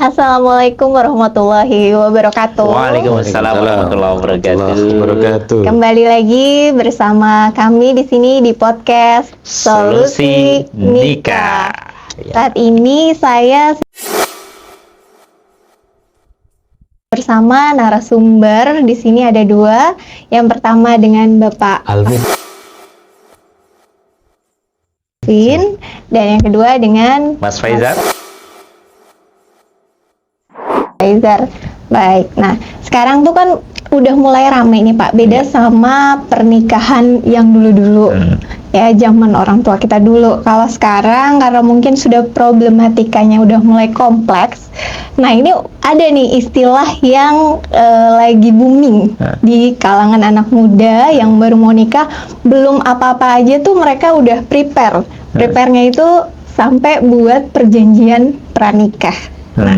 Assalamualaikum warahmatullahi wabarakatuh. Waalaikumsalam warahmatullahi wabarakatuh. Kembali lagi bersama kami di sini di podcast Solusi Nikah. Saat ini saya bersama narasumber. Di sini ada dua. Yang pertama dengan Bapak Alvin dan yang kedua dengan Mas Faizar. Baik, nah sekarang tuh kan udah mulai rame nih Pak, beda sama pernikahan yang dulu-dulu ya, zaman orang tua kita dulu. Kalau sekarang karena mungkin sudah problematikanya udah mulai kompleks, nah ini ada nih istilah yang lagi booming di kalangan anak muda yang baru mau nikah, belum apa-apa aja tuh mereka udah prepare-nya itu sampai buat perjanjian pranikah. Nah,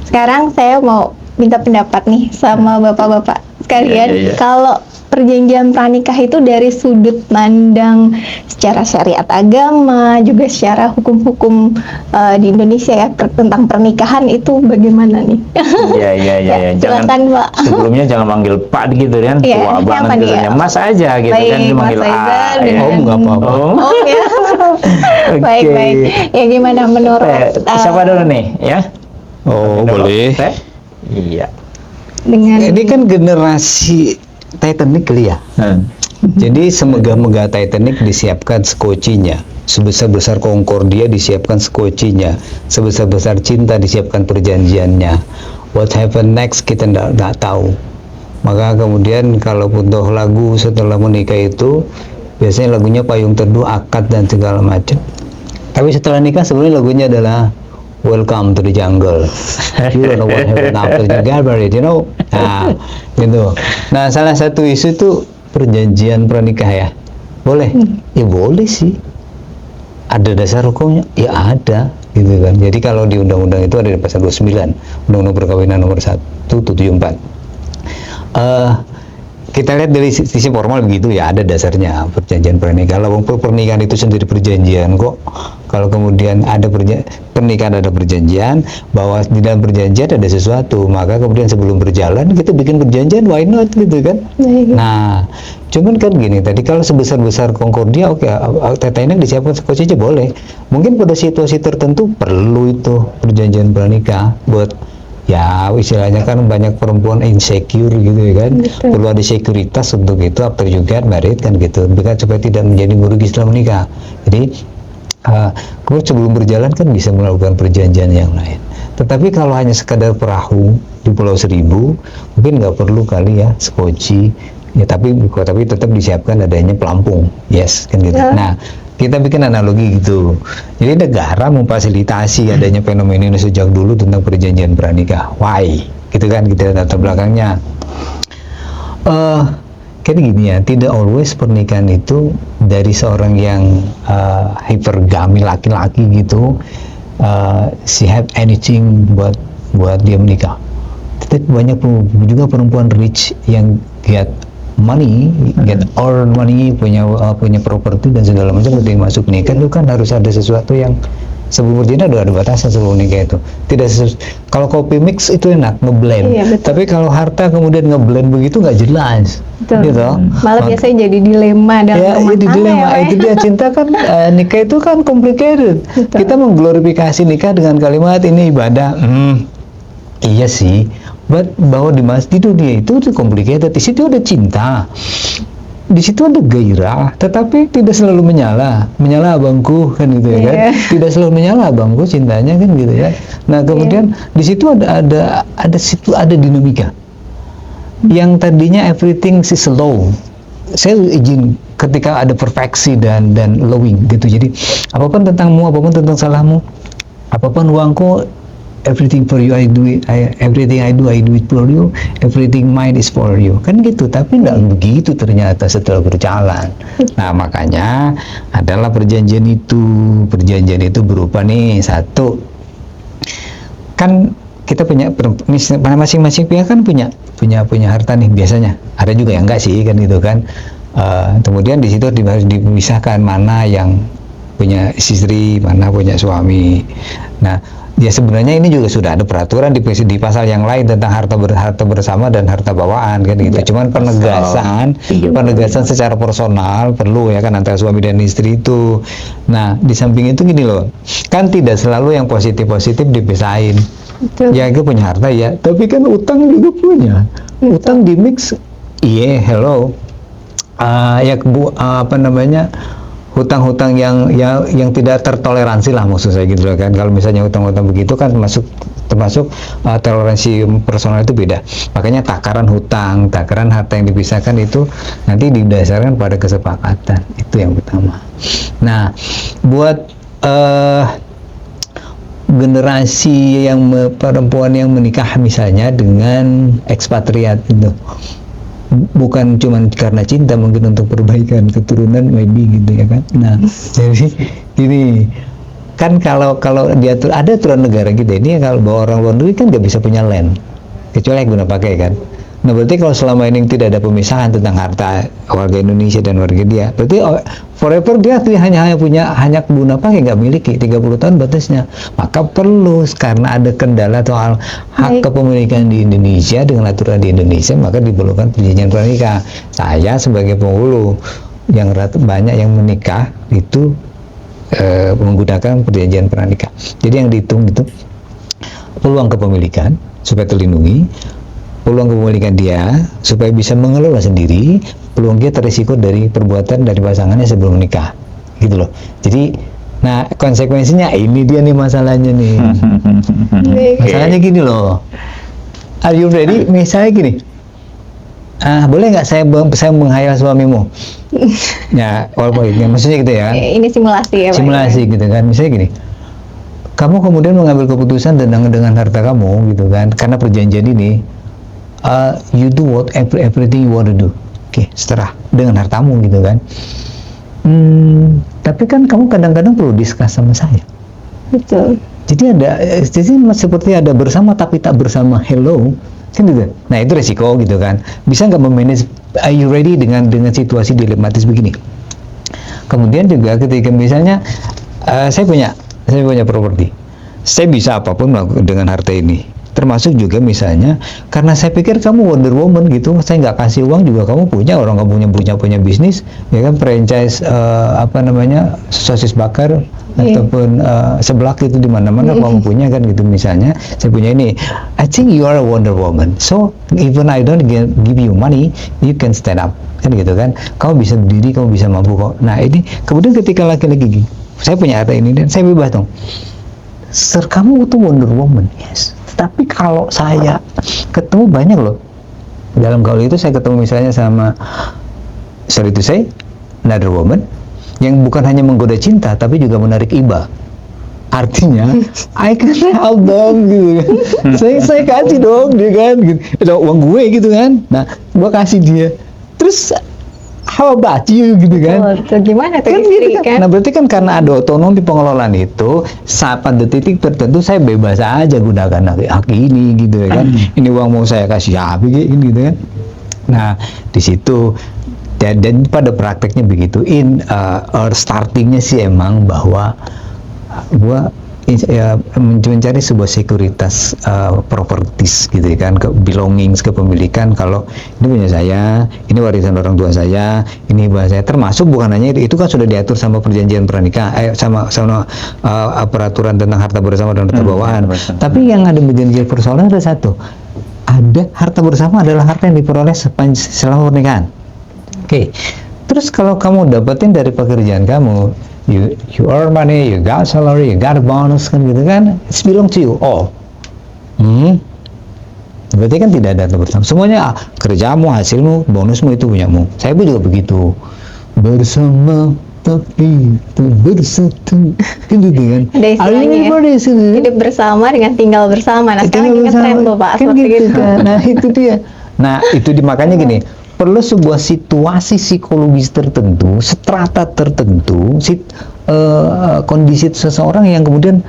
sekarang saya mau minta pendapat nih sama bapak-bapak sekalian. Kalau perjanjian pranikah itu dari sudut pandang secara syariat agama, juga secara hukum-hukum di Indonesia ya, tentang pernikahan itu bagaimana nih? Iya. Silakan Pak. Sebelumnya jangan manggil Pak gitu kan, tua banget gitu ya. Mas aja gitu. Baik, kan dimanggil Mas Faizar dengan nggak apa-apa. Ya. Baik. Ya gimana menurut siapa dulu nih ya? boleh. Iya. dengan Ini kan generasi Titanic kali ya. Jadi semegah-megah Titanic disiapkan sekocinya, sebesar-besar Concordia disiapkan sekocinya, sebesar-besar cinta disiapkan perjanjiannya. What happen next kita nggak tahu. Maka kemudian kalau butuh lagu setelah menikah itu biasanya lagunya Payung Teduh, Akad dan segala macam. Tapi setelah nikah sebenarnya lagunya adalah Welcome to the Jungle. You don't know what happened after you get married, you know. Nah, gitu. Nah, salah satu isu itu perjanjian pranikah ya. Boleh? Ya boleh sih. Ada dasar hukumnya? Ya ada, gitu kan. Jadi kalau di undang-undang itu ada di pasal 29, Undang-Undang Perkawinan nomor 174. Kita lihat dari sisi formal begitu ya, ada dasarnya perjanjian pernikahan. Kalau pernikahan itu sendiri perjanjian kok. Kalau kemudian ada pernikahan ada perjanjian, bahwa di dalam perjanjian ada sesuatu, maka kemudian sebelum berjalan kita bikin perjanjian, why not gitu kan? Nah, cuman kan gini, tadi kalau sebesar-besar Concordia oke, Titanic disiapkan sekoci aja boleh. Mungkin pada situasi tertentu perlu itu perjanjian pranikah buat ya istilahnya kan banyak perempuan insecure gitu ya kan. Betul. Perlu ada sekuritas untuk itu after you get married kan gitu, bukan supaya tidak menjadi merugi setelah menikah. Jadi kemudian sebelum berjalan kan bisa melakukan perjanjian yang lain. Tetapi kalau hanya sekadar perahu di Pulau Seribu mungkin nggak perlu kali ya skoci ya, tapi tetap disiapkan adanya pelampung, yes kan gitu. Nah, kita bikin analogi gitu. Jadi negara memfasilitasi adanya fenomena ini sejak dulu tentang perjanjian pranikah. Why? Gitu kan, kita latar belakangnya. Kayak gini ya, tidak always pernikahan itu dari seorang yang hypergamy laki-laki gitu, she have anything buat dia menikah. Tapi banyak juga perempuan rich yang get money, get earn money, punya properti dan segala macam, ketika masuk nikah itu kan harus ada sesuatu yang sebelum berjina ada batasan sebelum nikah itu. Kalau kopi mix itu enak ngeblend, tapi kalau harta kemudian ngeblend begitu nggak jelas. Gitu. Malah biasanya jadi dilema dalam rumah tangga ya. Itu dia, cinta kan nikah itu kan complicated. Kita mengglorifikasi nikah dengan kalimat ini ibadah. Iya sih. Bahwa di masjid itu complicated. Di situ ada cinta, di situ ada gairah, tetapi tidak selalu menyala abangku kan gitu ya kan, tidak selalu menyala abangku cintanya kan gitu ya. Nah kemudian di situ ada dinamika yang tadinya everything is slow. Saya izin ketika ada perfeksi dan lowing gitu. Jadi apapun tentangmu, apapun tentang salahmu, apapun uangku, everything for you I do it, everything I do it for you, everything mine is for you, kan gitu. Tapi tidak begitu ternyata setelah berjalan. Nah makanya adalah perjanjian itu berupa nih, satu kan kita punya masing-masing pihak kan punya harta nih biasanya. Ada juga yang enggak sih kan gitu kan. Kemudian di situ harus dipisahkan mana yang punya istri, mana punya suami. Nah, ya sebenarnya ini juga sudah ada peraturan di pasal yang lain tentang harta bersama dan harta bawaan kan gitu. Cuman penegasan secara personal perlu ya kan antara suami dan istri itu. Nah, di samping itu gini loh, kan tidak selalu yang positif dipisahin. Betul. Ya, itu punya harta ya, tapi kan utang juga punya. Utang di mix, iya, hello. Apa namanya? Hutang-hutang yang tidak tertoleransi lah maksud saya gitu loh kan. Kalau misalnya hutang-hutang begitu kan termasuk toleransi personal itu beda. Makanya takaran harta yang dipisahkan itu nanti didasarkan pada kesepakatan. Itu yang pertama. Nah, buat generasi perempuan yang menikah misalnya dengan ekspatriat itu, bukan cuma karena cinta, mungkin untuk perbaikan keturunan maybe gitu ya kan. Nah, jadi gini kan, kalau diatur, ada aturan negara kita ini kalau bawa orang luar negeri kan nggak bisa punya land kecuali yang guna pakai kan. Nah, berarti kalau selama ini tidak ada pemisahan tentang harta warga Indonesia dan warga dia, berarti forever dia hanya punya guna pakai, nggak miliki 30 tahun batasnya. Maka perlu, karena ada kendala soal hak kepemilikan di Indonesia dengan aturan di Indonesia, maka diperlukan perjanjian pranikah. Saya sebagai penghulu yang banyak yang menikah itu menggunakan perjanjian pranikah. Jadi yang dihitung itu peluang kepemilikan supaya terlindungi, peluang kepemilikan dia supaya bisa mengelola sendiri, peluang dia terrisiko dari perbuatan dari pasangannya sebelum menikah, gitu loh. Jadi, nah konsekuensinya ini dia nih masalahnya nih. Masalahnya gini loh. Are you ready? Misalnya gini, boleh nggak saya menghayal suamimu? Ya, walaupun maksudnya gitu ya. Ini simulasi ya, Pak. Simulasi gitu kan. Misalnya gini, kamu kemudian mengambil keputusan dengan harta kamu gitu kan, karena perjanjian ini. You do everything you want to do. Oke, seterah dengan hartamu gitu kan. Tapi kan kamu kadang-kadang perlu discuss sama saya. Betul. Jadi seperti ada bersama tapi tak bersama. Hello, kan gitu. Nah, itu resiko gitu kan. Bisa nggak memanage? Are you ready dengan situasi dilematis begini? Kemudian juga ketika misalnya saya punya properti, saya bisa apapun dengan harta ini. Termasuk juga misalnya karena saya pikir kamu Wonder Woman gitu, saya nggak kasih uang juga kamu punya, orang kamu punya bisnis ya kan, franchise sosis bakar ataupun seblak itu di mana-mana kamu punya kan gitu. Misalnya saya punya ini, I think you are a Wonder Woman, so even I don't give you money, you can stand up kan gitu kan, kamu bisa berdiri, kamu bisa mampu kok. Nah, ini kemudian ketika laki-laki saya punya harta ini dan saya bebas dong, sir, kamu itu Wonder Woman, yes. Tapi kalau saya ketemu banyak loh dalam gaul itu, saya ketemu misalnya sama, sorry to say, another woman yang bukan hanya menggoda cinta tapi juga menarik iba. Artinya I can help them gitu kan. saya kasih dong dia kan gitu. Ada uang gue gitu kan. Nah, gue kasih dia. Terus how about you gitu kan. Gimana tuh kan istri gitu kan? Nah, berarti kan karena ada otonomi pengelolaan itu, pada titik tertentu saya bebas aja gunakan hak ini gitu ya kan. Ini uang mau saya kasih apa gitu kan. Nah, di situ dan pada prakteknya begitu. Startingnya sih emang bahwa gua mencari sebuah sekuritas properties gitu kan, belongings, kepemilikan. Kalau ini punya saya, ini warisan orang tua saya, ini bahasa saya, termasuk bukan hanya itu kan sudah diatur sama perjanjian pranikah, sama peraturan tentang harta bersama dan harta bawaan. Tapi yang ada perjanjian personal ada satu, ada harta bersama adalah harta yang diperoleh selama pernikahan. Oke. Terus kalau kamu dapetin dari pekerjaan kamu, you earn money, you got salary, you got a bonus kan gitu kan, it's belong to you all. Berarti kan tidak ada harta bersama. Semuanya kerjamu, hasilmu, bonusmu itu punyamu. Saya pun juga begitu. Bersama tapi tak bersatu, kan gitu kan. Ada istilahnya hidup bersama dengan tinggal bersama. Nah, sekarang ini tren tuh Pak, kan seperti gitu itu. kan. Nah, itu dia. Nah, itu makanya gini, perlu sebuah situasi psikologis tertentu, strata tertentu, kondisi seseorang yang kemudian,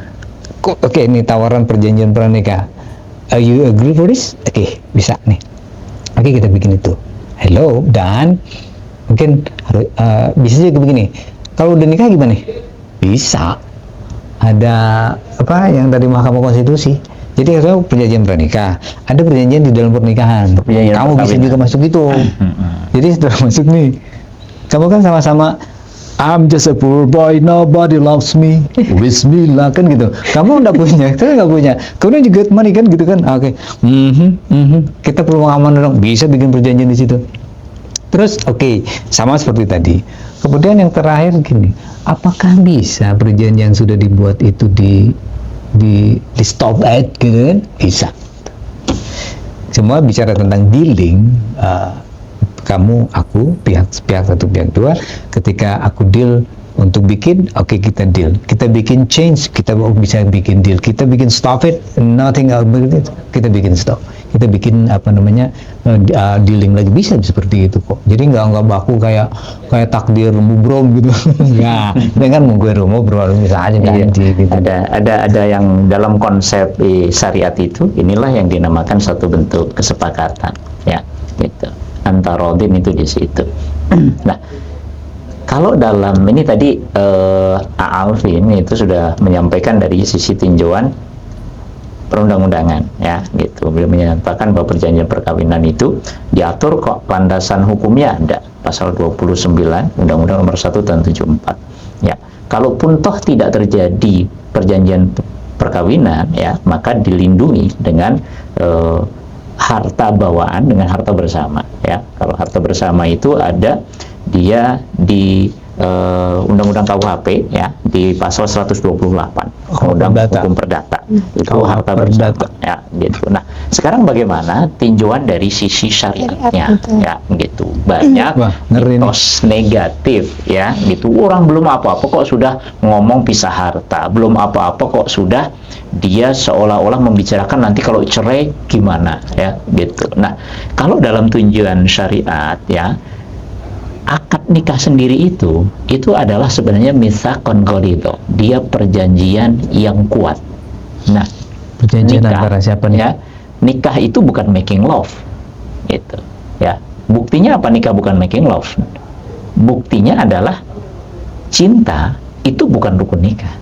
oke, ini tawaran perjanjian pranikah. You agree for this? Oke, bisa nih. Oke, kita bikin itu. Hello, dan mungkin bisa juga begini. Kalau udah nikah gimana nih? Bisa. ada apa yang dari Mahkamah Konstitusi. Jadi ada perjanjian pranikah, ada perjanjian di dalam pernikahan. Perjanjian Kamu bisa perkawinan. juga masuk itu. Jadi setelah masuk nih, kamu kan sama-sama I'm just a poor boy, nobody loves me. Bismillah kan gitu. Kamu nggak punya, saya nggak punya. Kemudian juga money kan gitu kan. Oke, kita perlu pengaman dong. Bisa bikin perjanjian di situ. Terus oke, sama seperti tadi. Kemudian yang terakhir gini, apakah bisa perjanjian yang sudah dibuat itu di stop at gitu kan? Bisa. Semua bicara tentang dealing. Kamu, aku, pihak satu, pihak dua, ketika aku deal untuk bikin, oke, kita deal, kita bikin change, kita bisa bikin deal, kita bikin stop it, nothing else, kita bikin stop, kita bikin apa namanya dealing lagi, bisa seperti itu kok. Jadi nggak baku kayak takdir mubrom gitu, nggak, dengan ngobrol misalnya ganti gitu. Ada yang dalam konsep syariat itu, inilah yang dinamakan satu bentuk kesepakatan, ya, gitu. Antarodin itu di situ. Nah, kalau dalam ini tadi Alvin itu sudah menyampaikan dari sisi tinjauan perundang-undangan, ya, gitu. Beliau menyatakan bahwa perjanjian perkawinan itu diatur kok, landasan hukumnya ada, pasal 29 Undang-Undang Nomor 1 Tahun 74. Ya, kalaupun toh tidak terjadi perjanjian perkawinan, ya, maka dilindungi dengan harta bawaan dengan harta bersama, ya. Kalau harta bersama itu ada dia di Undang-Undang KUHP, ya, di pasal 128 Undang Hukum Perdata. Itu harta bersama, ya, gitu. Nah, sekarang bagaimana tinjauan dari sisi syariatnya, ya, gitu. Banyak mitos negatif, ya, gitu. Orang belum apa-apa kok sudah ngomong pisah harta, belum apa-apa kok sudah dia seolah-olah membicarakan nanti kalau cerai gimana, ya, gitu. Nah, kalau dalam tinjauan syariat, ya, akad nikah sendiri itu adalah sebenarnya mitsaqon ghalidho. Dia perjanjian yang kuat. Nah, perjanjian nikah, antara siapa nih? Ya, nikah itu bukan making love, gitu, ya. Buktinya apa nikah bukan making love? Buktinya adalah cinta itu bukan rukun nikah,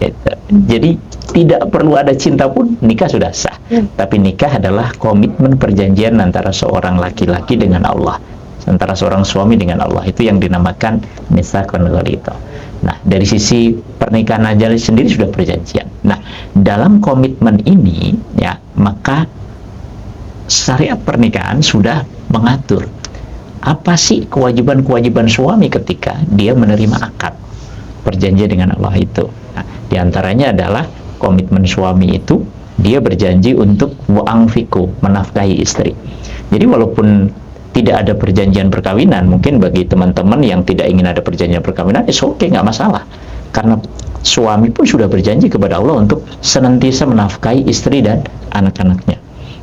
gitu. Jadi tidak perlu ada cinta pun nikah sudah sah. Tapi nikah adalah komitmen perjanjian antara seorang laki-laki dengan Allah, antara seorang suami dengan Allah. Itu yang dinamakan mitsaqon ghalidho. Nah, dari sisi pernikahan aja sendiri sudah perjanjian. Nah, dalam komitmen ini, ya, maka syariat pernikahan sudah mengatur apa sih kewajiban-kewajiban suami ketika dia menerima akad perjanjian dengan Allah itu. Nah, diantaranya adalah komitmen suami itu dia berjanji untuk wa'angfiku, menafkahi istri. Jadi walaupun tidak ada perjanjian perkawinan, mungkin bagi teman-teman yang tidak ingin ada perjanjian perkawinan, oke, nggak masalah. Karena suami pun sudah berjanji kepada Allah untuk senantiasa menafkahi istri dan anak-anaknya.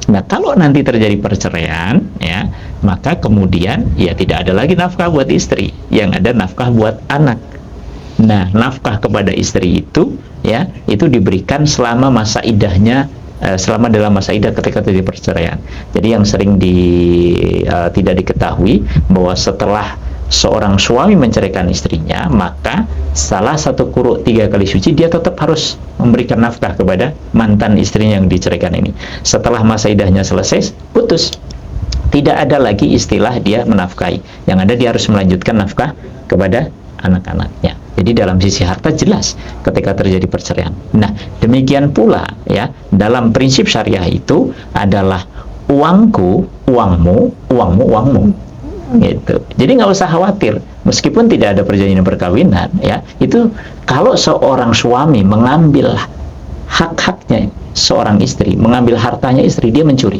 Nah, kalau nanti terjadi perceraian, ya, maka kemudian ya tidak ada lagi nafkah buat istri, yang ada nafkah buat anak. Nah, nafkah kepada istri itu, ya, itu diberikan selama masa idahnya, selama dalam masa idah ketika terjadi perceraian. Jadi yang sering tidak diketahui bahwa setelah seorang suami menceraikan istrinya, maka salah satu quru 3 kali suci dia tetap harus memberikan nafkah kepada mantan istrinya yang diceraikan ini. Setelah masa idahnya selesai, putus. Tidak ada lagi istilah dia menafkahi. Yang ada dia harus melanjutkan nafkah kepada anak-anaknya. Jadi dalam sisi harta jelas ketika terjadi perceraian. Nah, demikian pula, ya, dalam prinsip syariah itu adalah uangku, uangmu, uangmu, uangmu. Gitu. Jadi nggak usah khawatir, meskipun tidak ada perjanjian perkawinan, ya, itu kalau seorang suami mengambil hak-haknya seorang istri, mengambil hartanya istri, dia mencuri.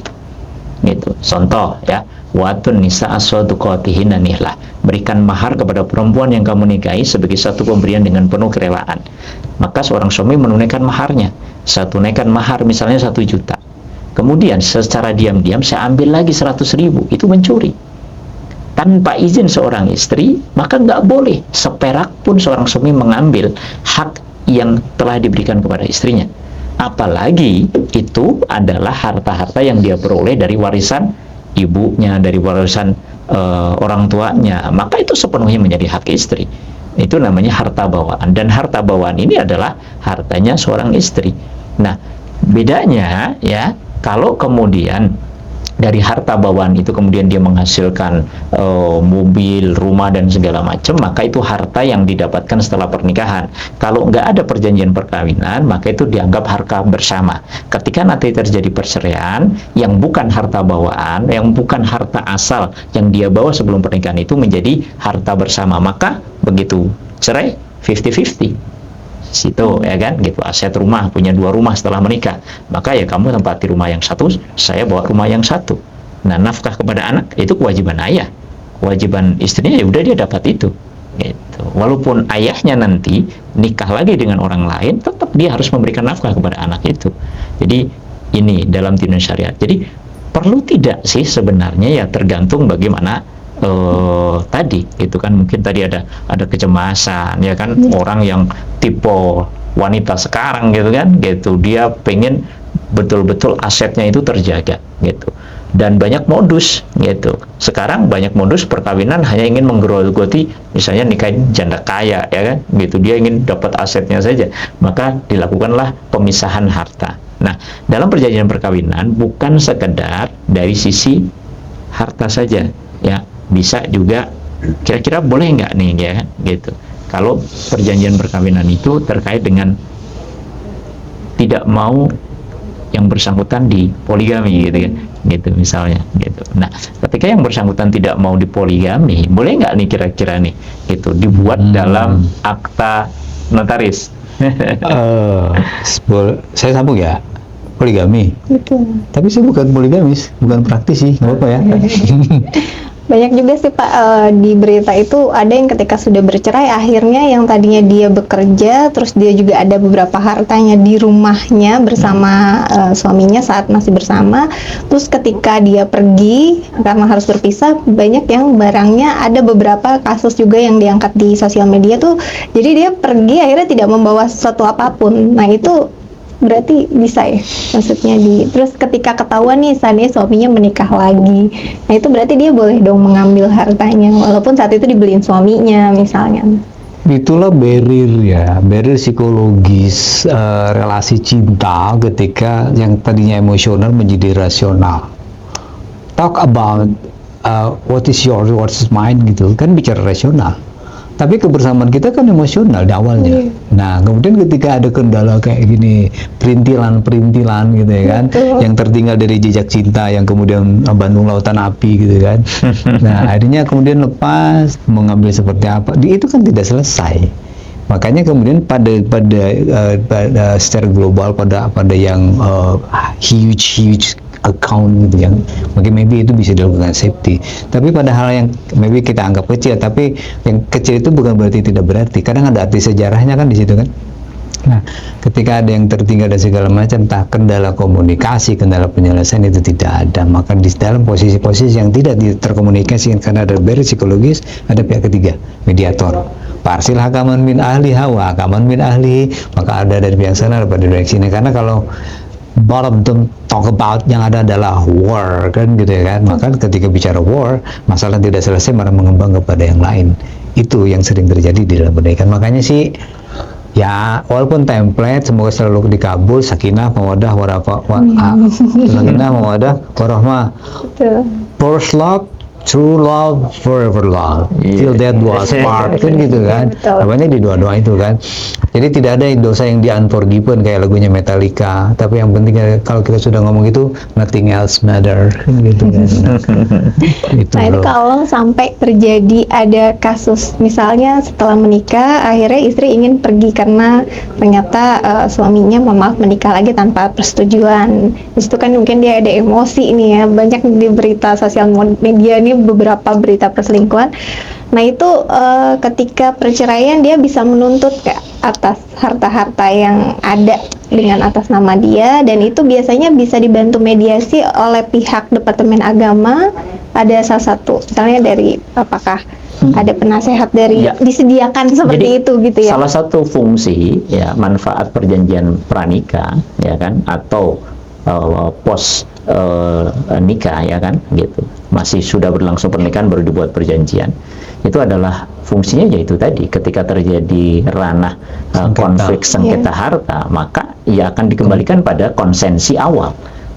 Gitu. Contoh, ya, watun nisa aswaduqatihinna nihlah, berikan mahar kepada perempuan yang kamu nikahi sebagai satu pemberian dengan penuh kerelaan. Maka seorang suami menunaikan maharnya, saya tunaikan mahar misalnya 1 juta, kemudian secara diam-diam saya ambil lagi 100.000, itu mencuri tanpa izin seorang istri. Maka nggak boleh seperak pun seorang suami mengambil hak yang telah diberikan kepada istrinya, apalagi itu adalah harta-harta yang dia peroleh dari warisan ibunya, dari warisan orang tuanya. Maka itu sepenuhnya menjadi hak istri. Itu namanya harta bawaan, dan harta bawaan ini adalah hartanya seorang istri. Nah, bedanya ya, kalau kemudian dari harta bawaan itu kemudian dia menghasilkan mobil, rumah dan segala macam, maka itu harta yang didapatkan setelah pernikahan. Kalau nggak ada perjanjian perkawinan, maka itu dianggap harta bersama. Ketika nanti terjadi perceraian, yang bukan harta bawaan, yang bukan harta asal yang dia bawa sebelum pernikahan itu menjadi harta bersama, maka begitu cerai 50-50 situ, ya kan, gitu. Aset rumah, punya 2 rumah setelah menikah, maka ya kamu tempati rumah yang satu, saya bawa rumah yang satu. Nah, nafkah kepada anak itu kewajiban ayah, kewajiban istrinya ya udah dia dapat itu, gitu. Walaupun ayahnya nanti nikah lagi dengan orang lain, tetap dia harus memberikan nafkah kepada anak itu. Jadi ini dalam tindakan syariat. Jadi perlu tidak sih sebenarnya, ya tergantung bagaimana tadi gitu kan. Mungkin tadi ada kecemasan, ya kan, orang yang tipe wanita sekarang gitu kan, gitu, dia pengen betul-betul asetnya itu terjaga gitu, dan banyak modus gitu. Sekarang banyak modus perkawinan hanya ingin menggerogoti, misalnya nikahin janda kaya, ya kan, gitu, dia ingin dapat asetnya saja, maka dilakukanlah pemisahan harta. Nah, dalam perjanjian perkawinan bukan sekedar dari sisi harta saja, ya, bisa juga kira-kira boleh nggak nih, ya gitu, kalau perjanjian perkawinan itu terkait dengan tidak mau yang bersangkutan di poligami gitu kan, gitu misalnya gitu. Nah, ketika yang bersangkutan tidak mau dipoligami, boleh nggak nih kira-kira nih gitu dibuat dalam akta notaris? Saya sambung ya, poligami. Betul. Tapi saya bukan poligamis, bukan praktisi, nggak apa-apa ya. Banyak juga sih Pak, di berita itu ada yang ketika sudah bercerai, akhirnya yang tadinya dia bekerja, terus dia juga ada beberapa hartanya di rumahnya bersama suaminya saat masih bersama, terus ketika dia pergi karena harus berpisah, banyak yang barangnya, ada beberapa kasus juga yang diangkat di sosial media tuh, jadi dia pergi akhirnya tidak membawa sesuatu apapun. Nah, itu berarti bisa ya, maksudnya terus ketika ketahuan nih seandainya suaminya menikah lagi, nah itu berarti dia boleh dong mengambil hartanya walaupun saat itu dibeliin suaminya misalnya. Itulah barrier psikologis relasi cinta ketika yang tadinya emosional menjadi rasional. Talk about what is yours, what is mine gitu kan, bicara rasional. Tapi kebersamaan kita kan emosional di awalnya. Nah, kemudian ketika ada kendala kayak gini, perintilan gitu ya kan, yang tertinggal dari jejak cinta yang kemudian Bandung Lautan Api gitu kan. Nah, akhirnya kemudian lepas mengambil seperti apa, itu kan tidak selesai. Makanya kemudian pada secara global pada yang huge account gitu yang maybe itu bisa dilakukan safety, tapi pada hal yang maybe kita anggap kecil, tapi yang kecil itu bukan berarti tidak berarti, kadang ada arti sejarahnya kan di situ kan. Nah, ketika ada yang tertinggal dan segala macam, entah kendala komunikasi, kendala penyelesaian itu tidak ada, maka di dalam posisi-posisi yang tidak terkomunikasi karena ada barrier psikologis, ada pihak ketiga, mediator. Parsil hakaman min ahli hawa hakaman min ahli, maka ada dari pihak sana pada dari sini, karena kalau both of them talk about yang ada adalah war kan gitu ya kan, maka ketika bicara war, masalah tidak selesai malah mengembang kepada yang lain. Itu yang sering terjadi di dalam pernikahan. Makanya sih ya, walaupun template semoga selalu dikabul, sakinah mawaddah warahmah, first love, true love, forever love, till death do us part kan gitu kan. Namanya di doa-doa itu kan. Jadi tidak ada dosa yang di unforgiven kayak lagunya Metallica. Tapi yang penting kalau kita sudah ngomong itu, nothing else matter gitu kan. Nah, itu kalau sampai terjadi ada kasus misalnya setelah menikah akhirnya istri ingin pergi karena ternyata suaminya menikah lagi tanpa persetujuan. Itu kan mungkin dia ada emosi nih ya, banyak di berita sosial media ini beberapa berita perselingkuhan. Nah, itu ketika perceraian dia bisa menuntut ke atas harta-harta yang ada dengan atas nama dia, dan itu biasanya bisa dibantu mediasi oleh pihak Departemen Agama. Ada salah satu misalnya dari apakah ada penasehat dari disediakan seperti jadi, itu gitu ya. Salah satu fungsi ya manfaat perjanjian pranikah ya kan, atau pos nikah, ya kan, gitu. Masih sudah berlangsung pernikahan baru dibuat perjanjian. Itu adalah fungsinya yaitu tadi, ketika terjadi ranah konflik sengketa harta, maka ia akan dikembalikan pada konsensi awal,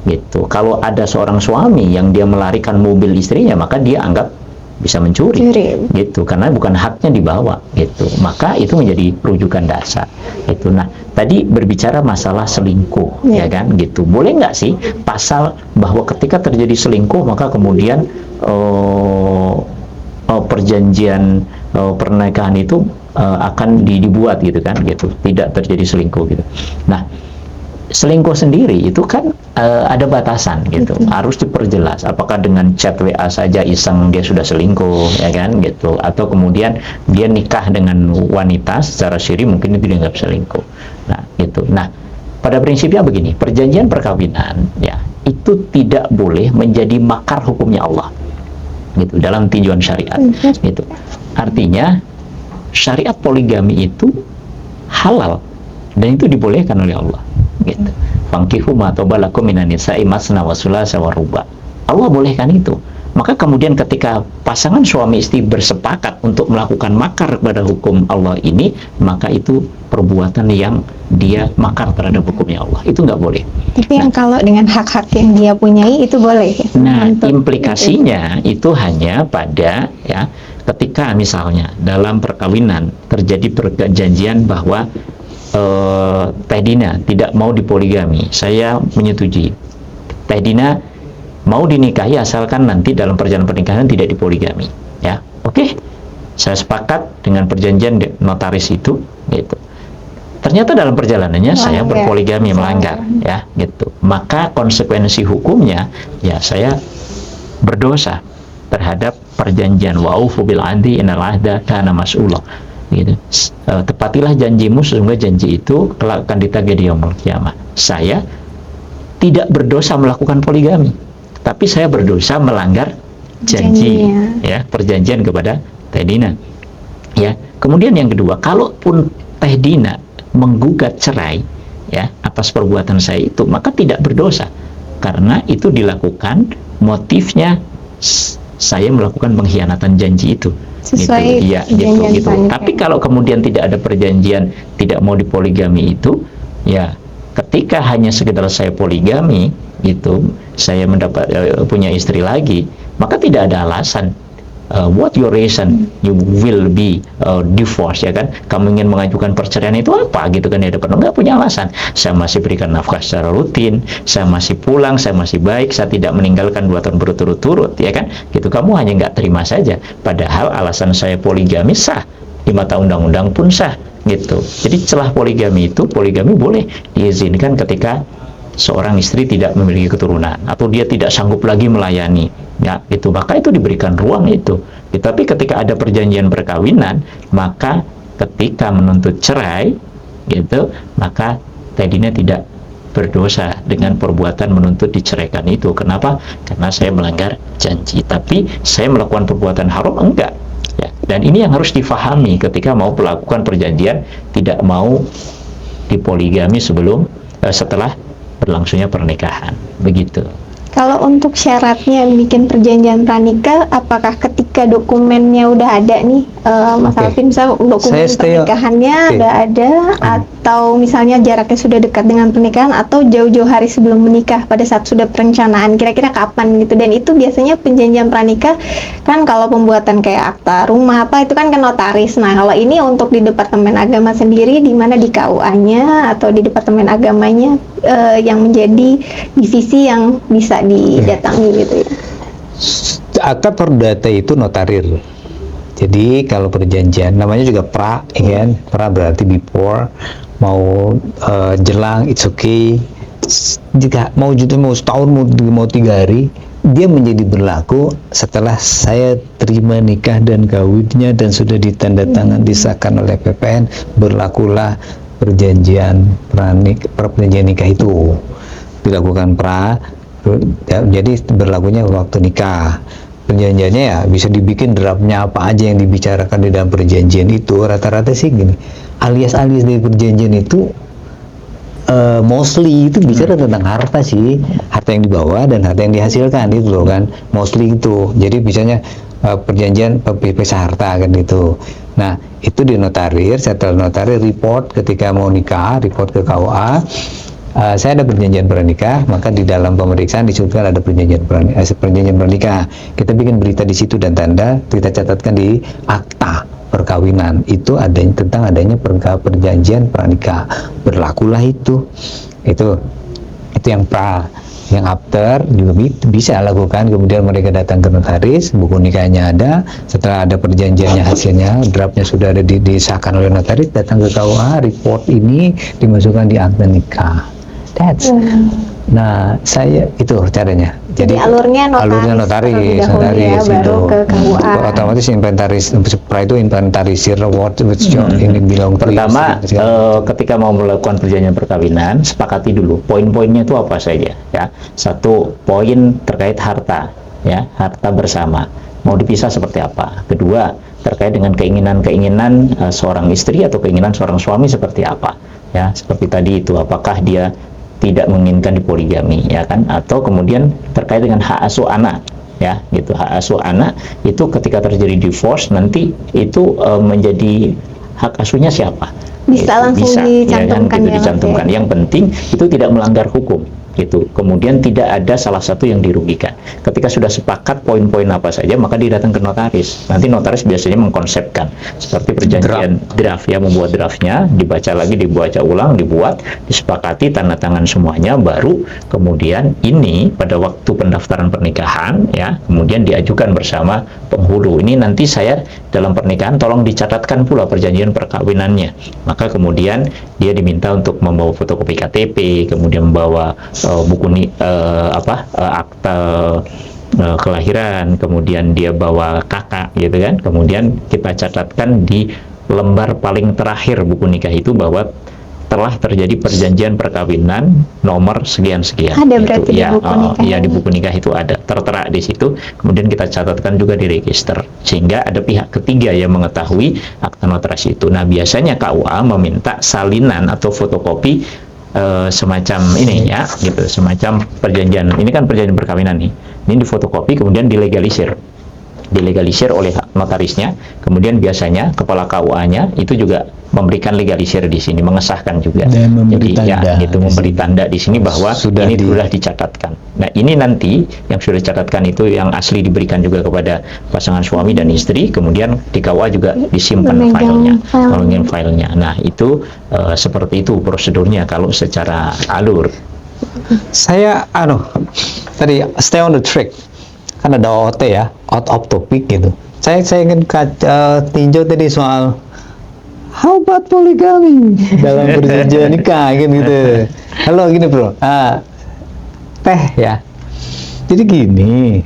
gitu. Kalau ada seorang suami yang dia melarikan mobil istrinya, maka dia anggap bisa mencuri, gitu, karena bukan haknya dibawa, gitu. Maka itu menjadi rujukan dasar, itu. Nah, tadi berbicara masalah selingkuh, ya kan, gitu. Boleh nggak sih pasal bahwa ketika terjadi selingkuh maka kemudian perjanjian pernikahan itu akan dibuat, gitu kan, gitu, tidak terjadi selingkuh, gitu. Nah, selingkuh sendiri itu kan ada batasan, gitu. Harus diperjelas apakah dengan chat WA saja iseng dia sudah selingkuh, ya kan, gitu, atau kemudian dia nikah dengan wanita secara syiri mungkin itu dianggap selingkuh. Nah, gitu. Nah, pada prinsipnya begini, perjanjian perkawinan, ya, itu tidak boleh menjadi makar hukumnya Allah, gitu, dalam tinjauan syariat, gitu. Artinya syariat poligami itu halal dan itu dibolehkan oleh Allah, gitu. Fankihu ma tabalakum minan nisa'i masna wa thulatsa wa ruba'. Allah bolehkan itu. Maka kemudian ketika pasangan suami istri bersepakat untuk melakukan makar kepada hukum Allah ini, maka itu perbuatan yang dia makar terhadap hukumnya Allah. Itu nggak boleh. Tapi yang kalau dengan hak-hak yang dia punyai itu boleh. Nah, implikasinya itu hanya pada, ya, ketika misalnya dalam perkawinan terjadi perjanjian bahwa Teh Dina tidak mau dipoligami, saya menyetujui. Teh Dina mau dinikahi asalkan nanti dalam perjalanan pernikahan tidak dipoligami, ya. Oke, saya sepakat dengan perjanjian notaris itu, gitu. Ternyata dalam perjalanannya saya berpoligami, melanggar, ya, gitu. Maka konsekuensi hukumnya, ya, saya berdosa terhadap perjanjian. Wa'ufu bil ahdi innal ahda kana mas'ula, gitu. Tepatilah janjimu, sesungguhnya janji itu kelak akan ditagih di yaumul kiamah. Saya tidak berdosa melakukan poligami, tapi saya berdosa melanggar janji, ya, perjanjian kepada Teh Dina, ya. Kemudian yang kedua, kalaupun Teh Dina menggugat cerai, ya, atas perbuatan saya itu, maka tidak berdosa karena itu dilakukan motifnya saya melakukan pengkhianatan janji itu, sesuai, gitu, ya, gitu. Tapi kalau kemudian tidak ada perjanjian tidak mau dipoligami itu, ya, ketika hanya sekedar saya poligami, gitu, saya mendapat punya istri lagi, maka tidak ada alasan. What your reason you will be divorced, ya kan? Kamu ingin mengajukan perceraian itu apa, gitu kan, ya, dapat nggak punya alasan. Saya masih berikan nafkah secara rutin, saya masih pulang, saya masih baik, saya tidak meninggalkan 2 tahun berturut-turut, ya kan, gitu. Kamu hanya nggak terima saja, padahal alasan saya poligami sah di mata undang-undang pun sah, gitu. Jadi celah poligami itu, poligami boleh diizinkan ketika seorang istri tidak memiliki keturunan atau dia tidak sanggup lagi melayani, ya, gitu. Maka itu diberikan ruang itu. Tapi ketika ada perjanjian perkawinan, maka ketika menuntut cerai, gitu, maka Teh Dina tidak berdosa dengan perbuatan menuntut diceraikan itu. Kenapa? Karena saya melanggar janji, tapi saya melakukan perbuatan haram enggak, ya. Dan ini yang harus difahami ketika mau melakukan perjanjian tidak mau dipoligami sebelum setelah berlangsungnya pernikahan, begitu. Kalau untuk syaratnya bikin perjanjian pranikah, apakah ketika dokumennya udah ada nih, Mas Alvin, misalnya dokumen pernikahannya udah ada, atau misalnya jaraknya sudah dekat dengan pernikahan, atau jauh-jauh hari sebelum menikah pada saat sudah perencanaan, kira-kira kapan gitu. Dan itu biasanya perjanjian pranikah kan kalau pembuatan kayak akta rumah apa itu kan notaris. Nah, kalau ini untuk di Departemen Agama sendiri, di mana di KUA-nya atau di Departemen Agamanya yang menjadi divisi yang bisa didatangi, gitu ya. Akad perdata itu notarir. Jadi kalau perjanjian namanya juga pra, ya kan? Pra berarti before, mau jelang it's okay. Jika mau setahun, mau 3 hari, dia menjadi berlaku setelah saya terima nikah dan kawinnya dan sudah ditandatangan disahkan oleh PPN, berlakulah perjanjian perjanjian nikah itu dilakukan pra, ya, jadi berlakunya waktu nikah. Perjanjiannya ya bisa dibikin draftnya apa aja yang dibicarakan di dalam perjanjian itu. Rata-rata sih gini, alias dari perjanjian itu mostly itu bicara tentang harta sih, harta yang dibawa dan harta yang dihasilkan itu loh kan, mostly itu. Jadi misalnya perjanjian pemisah harta kan gitu. Nah itu dinotarir, setelah notarir report ketika mau nikah, report ke KUA. Saya ada perjanjian pranikah, maka di dalam pemeriksaan disebutkan ada perjanjian pranikah. Kita bikin berita di situ dan tanda kita catatkan di akta perkawinan itu tentang adanya perjanjian pranikah. Berlakulah itu yang pra. Yang after juga bisa lakukan, kemudian mereka datang ke notaris, buku nikahnya ada, setelah ada perjanjiannya, hasilnya draftnya sudah ada disahkan oleh notaris, datang ke KUA, report ini dimasukkan di akta nikah. Nah, saya itu caranya. Jadi alurnya notaris notaris ya, itu. baru ke KUA. Otomatis inventaris, setelah itu inventarisir what ini bilang pertama ketika mau melakukan perjanjian perkawinan, sepakati dulu poin-poinnya itu apa saja ya. Satu, poin terkait harta ya, harta bersama. Mau dipisah seperti apa? Kedua, terkait dengan keinginan-keinginan seorang istri atau keinginan seorang suami seperti apa ya, seperti tadi itu, apakah dia tidak menginginkan dipoligami ya kan, atau kemudian terkait dengan hak asuh anak ya gitu. Hak asuh anak itu ketika terjadi divorce nanti itu menjadi hak asuhnya siapa, bisa langsung dicantumkan ya kan, gitu, dicantumkan. Yang penting itu tidak melanggar hukum gitu. Kemudian tidak ada salah satu yang dirugikan. Ketika sudah sepakat poin-poin apa saja, maka didatang ke notaris. Nanti notaris biasanya mengkonsepkan seperti perjanjian draft ya, membuat draftnya, dibaca lagi, dibaca ulang, dibuat, disepakati, tanda tangan semuanya, baru kemudian ini pada waktu pendaftaran pernikahan ya, kemudian diajukan bersama penghulu. Ini nanti saya dalam pernikahan tolong dicatatkan pula perjanjian perkawinannya. Maka kemudian dia diminta untuk membawa fotokopi KTP, kemudian membawa buku akta kelahiran, kemudian dia bawa kakak gitu kan, kemudian kita catatkan di lembar paling terakhir buku nikah itu bahwa telah terjadi perjanjian perkawinan nomor sekian-sekian. Ada berarti ya, di buku nikah. Ya di buku nikah itu ada tertera di situ. Kemudian kita catatkan juga di register sehingga ada pihak ketiga yang mengetahui akta notarisi itu. Nah biasanya KUA meminta salinan atau fotokopi semacam ini ya, gitu, semacam perjanjian. Ini kan perjanjian perkawinan nih. Ini difotokopi kemudian dilegalisir oleh notarisnya. Kemudian biasanya kepala KUA-nya itu juga memberikan legalisir di sini, mengesahkan juga. Dan memberi Jadi tanda ya gitu, memberi tanda di sini bahwa sudah ini sudah dicatatkan. Nah ini nanti yang sudah dicatatkan itu yang asli diberikan juga kepada pasangan suami dan istri. Kemudian di KUA juga disimpan filenya. Nah itu seperti itu prosedurnya kalau secara alur. Saya tadi stay on the track, kan ada OOT ya, out of topic gitu. Saya ingin tinjau tadi soal how about poligami dalam perjanjian nikah gitu. Halo gini bro, teh ya. Jadi gini,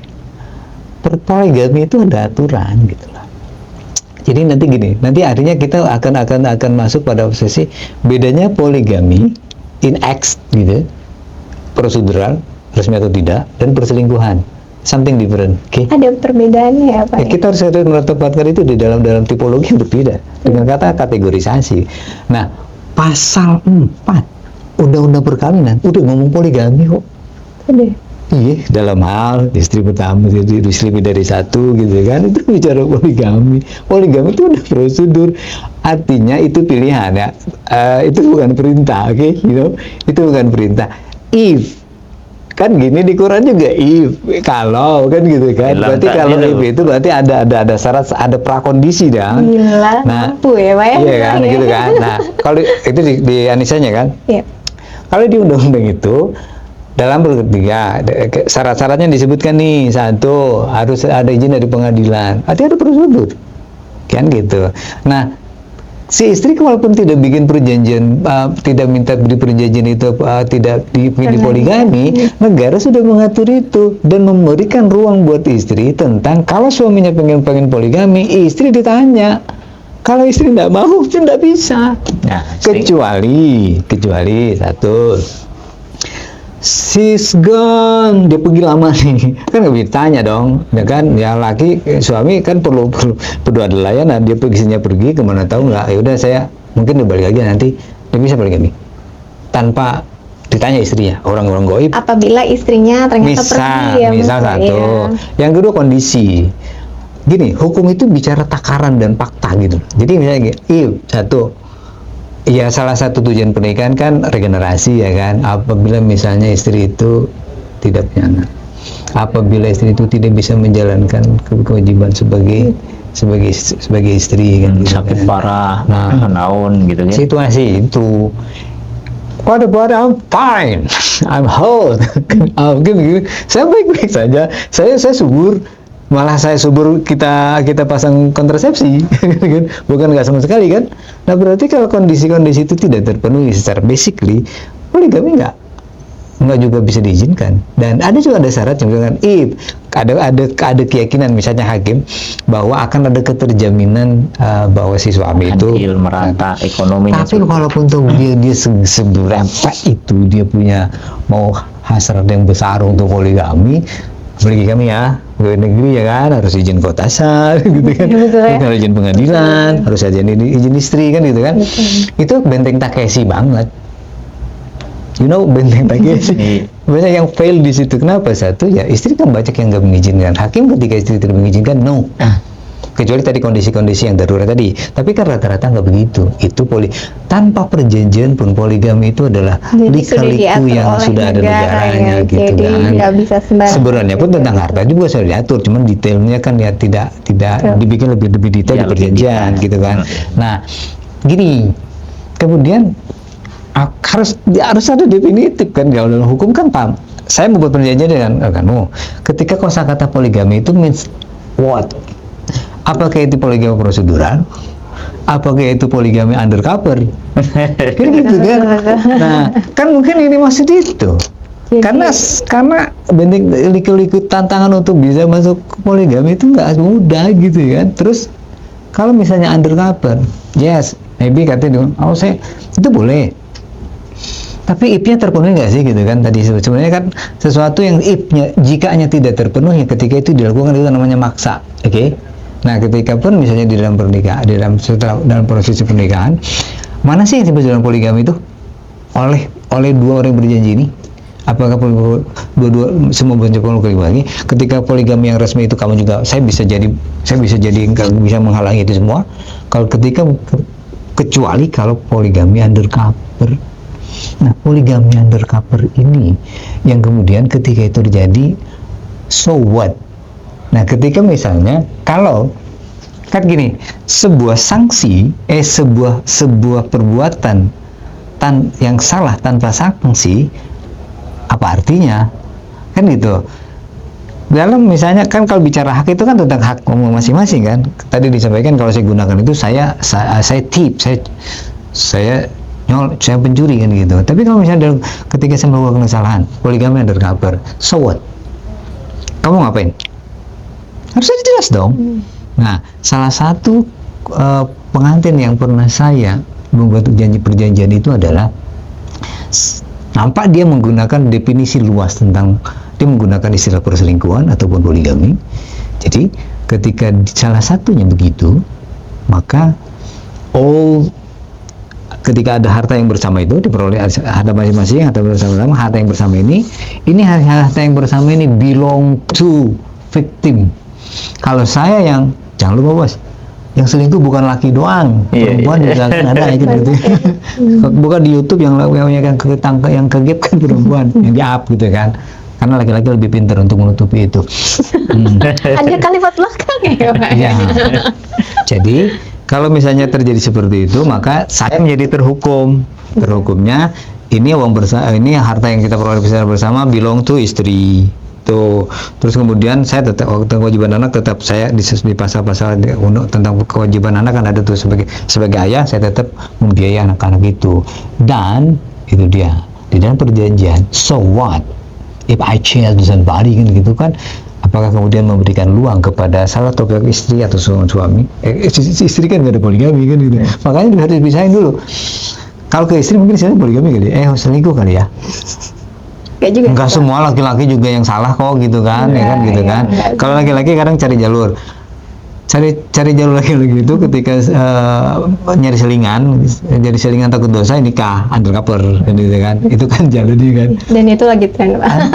poligami itu ada aturan gitu lah. Jadi nanti artinya kita akan masuk pada posisi bedanya poligami in act gitu, prosedural, resmi atau tidak, dan perselingkuhan. Something different, oke? Ada perbedaannya ya Pak? Kita harus menetapkan itu di dalam tipologi yang berbeda dengan kata kategorisasi. Nah, pasal 4 Undang-Undang Perkawinan udah ngomong poligami kok. Udah. Iya, dalam hal istri pertama, istri lebih dari satu gitu kan, itu bicara poligami. Poligami itu udah prosedur, artinya itu pilihan ya. Itu bukan perintah, oke? Itu bukan perintah. If kan gini di Quran juga if, kalau kan gitu kan, berarti kalau if itu berarti ada syarat, ada prakondisi dah. Gila, mampu ya Pak ya? Iya kan, gitu kan. Nah kalau itu di anisanya kan, iya. Kalau di undang-undang itu dalam berketiga syarat-syaratnya disebutkan nih, satu harus ada izin dari pengadilan, artinya ada prosedur kan gitu. Nah si istri walaupun tidak bikin perjanjian, tidak minta di perjanjian itu, tidak bikin poligami, negara sudah mengatur itu dan memberikan ruang buat istri tentang kalau suaminya pengen poligami, istri ditanya. Kalau istri tidak mau, tidak bisa. Nah, kecuali satu, she's gone, dia pergi lama nih, kan nggak bisa tanya dong, ya kan? Ya laki suami kan perlu ada layanan, dia pergi kemana tahu nggak? Ya udah saya mungkin dia balik lagi nanti, dia bisa poligami. tanpa ditanya istrinya, orang-orang goib. Apabila istrinya ternyata pergi ya, misal Mas, satu. ya. Yang kedua kondisi. Gini, hukum itu bicara takaran dan fakta gitu. Jadi misalnya gini, satu, ya salah satu tujuan pernikahan kan regenerasi ya kan. Apabila misalnya istri itu tidak punya anak, apabila istri itu tidak bisa menjalankan kewajiban sebagai istri kan, gitu sakit kan. parah, naon gitu kan. Situasi itu. What about I'm fine, I'm health, gini, saya baik-baik saja, saya subur, malah saya subur kita pasang kontrasepsi, bukan nggak sama sekali kan? Nah berarti kalau kondisi-kondisi itu tidak terpenuhi secara basically, poligami nggak juga bisa diizinkan. Dan ada syarat yang bilang ada keyakinan misalnya hakim bahwa akan ada keterjaminan bahwa si suami itu merata ekonominya. tapi walaupun tuh dia seberapa itu dia punya mau hasrat yang besar untuk poligami, apalagi kami ya pegawai negeri ya kan, harus izin kotasan gitu kan, harus izin pengadilan, harus izin istri kan gitu kan. Itu benteng Takeshi banget. Benteng Takeshi. Banyak yang fail di situ. Kenapa? Satu, ya istri kan banyak yang nggak mengizinkan. Hakim ketika istri tidak mengizinkan, no. Kecuali tadi kondisi-kondisi yang darurat tadi. Tapi kan rata-rata nggak begitu. Itu tanpa perjanjian pun poligami itu adalah lika-liku yang sudah ada negaranya ya, gitu jadi kan. nggak bisa sembarangan. Sebenarnya pun tentang harta juga sudah diatur, cuman detailnya kan ya tidak dibikin lebih detail di perjanjian gitu kan. Nah, gini. Kemudian harus ada definitif kan, kalau dalam hukum kan paham. Saya membuat perjanjian dengan kamu. Ketika kosakata poligami itu means what? Apakah itu poligami prosedural? Apakah itu poligami undercover? Kan gitu kan? Nah, kan mungkin ini maksud itu. Karena benteng liku-liku tantangan untuk bisa masuk ke poligami itu nggak mudah gitu kan. Terus kalau misalnya undercover, yes, maybe katanya, saya itu boleh. Tapi IP-nya terpenuhi nggak sih gitu kan tadi sebenarnya kan sesuatu yang IP-nya jikanya tidak terpenuhi ketika itu dilakukan itu namanya maksa, oke? Nah ketika pun misalnya di dalam pernikahan, dalam prosesi pernikahan, mana sih yang disebut dalam poligami itu oleh dua orang yang berjanji ini? Apakah dua semua berjanji poligami? Ketika poligami yang resmi itu kamu juga saya bisa jadi nggak bisa menghalangi itu semua. Kalau kecuali kalau poligami undercover. Nah, poligami undercover ini yang kemudian ketika itu terjadi, so what? Nah, ketika misalnya kalau kan gini, sebuah sanksi, sebuah perbuatan yang salah tanpa sanksi, apa artinya? Kan gitu. Dalam misalnya kan kalau bicara hak itu kan tentang hak masing-masing kan. Tadi disampaikan kalau saya gunakan itu saya tip, saya pencuri kan gitu. Tapi kalau misalnya ketika saya melakukan kesalahan, poligami undercover, so what? Kamu ngapain? Harusnya jelas dong. Nah, salah satu pengantin yang pernah saya membuat perjanjian itu adalah nampak dia menggunakan definisi luas tentang dia menggunakan istilah perselingkuhan ataupun poligami. Jadi ketika salah satunya begitu, maka ketika ada harta yang bersama itu diperoleh harta masing-masing, harta bersama-sama, harta yang bersama ini harta yang bersama ini belong to victim. Kalau saya yang jangan lupa bos, yang selingkuh bukan laki doang, perempuan juga kan ada gitu. Bukan di YouTube yang kegep kan perempuan yang di up gitu kan. Karena laki-laki lebih pintar untuk menutupi itu. Ada kalimat belakang ya Pak? Ya. Jadi kalau misalnya terjadi seperti itu, maka saya menjadi terhukum. Terhukumnya ini ini harta yang kita peroleh bersama belong to istri. Tuh. Terus kemudian saya tetap kewajiban anak tetap saya di pasal-pasal tentang kewajiban anak kan ada tuh sebagai ayah saya tetap membiayai anak-anak itu. Dan itu dia di dalam perjanjian. So what? If I change somebody kan gitu kan, apakah kemudian memberikan luang kepada salah satu pihak istri atau suami? Istri kan nggak ada poligami kan gitu. Makanya harus dipisahin dulu. Kalau ke istri mungkin saya poligami kali, selingkuh kali ya. Enggak semua laki-laki juga yang salah kok gitu kan, ya kan gitu kan. Kalau laki-laki kadang cari jalur cari jalur lagi itu ketika nyari selingan takut dosa nikah undercover gitu kan, itu kan jalur dia kan. Dan itu lagi tren Pak.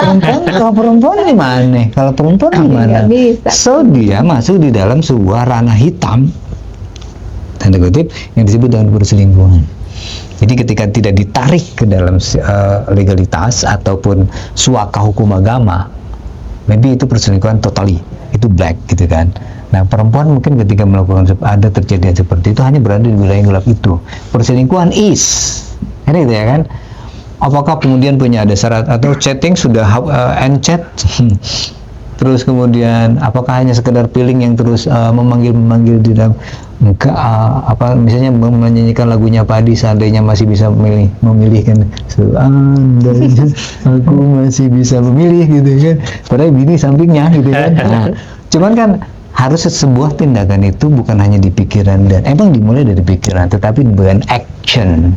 Kalau perempuan di mana? Kalau perempuan di mana? Nggak bisa. So dia masuk di dalam sebuah ranah hitam, tanda kutip, yang disebut dengan perselingkuhan. Jadi ketika tidak ditarik ke dalam legalitas ataupun suaka hukum agama, maybe itu perselingkuhan totally, itu black gitu kan. Nah, perempuan mungkin ketika melakukan ada terjadian seperti itu hanya berada di wilayah gelap itu. Perselingkuhan kan gitu ya kan. Apakah kemudian punya ada syarat atau chatting sudah end chat terus kemudian apakah hanya sekedar feeling yang terus memanggil di dalam misalnya menyanyikan lagunya Padi seandainya masih bisa memilih kan, seandainya aku masih bisa memilih gitu kan, padahal bini sampingnya gitu kan. Nah, cuman kan harus sebuah tindakan itu bukan hanya di pikiran, dan emang dimulai dari pikiran tetapi dengan action.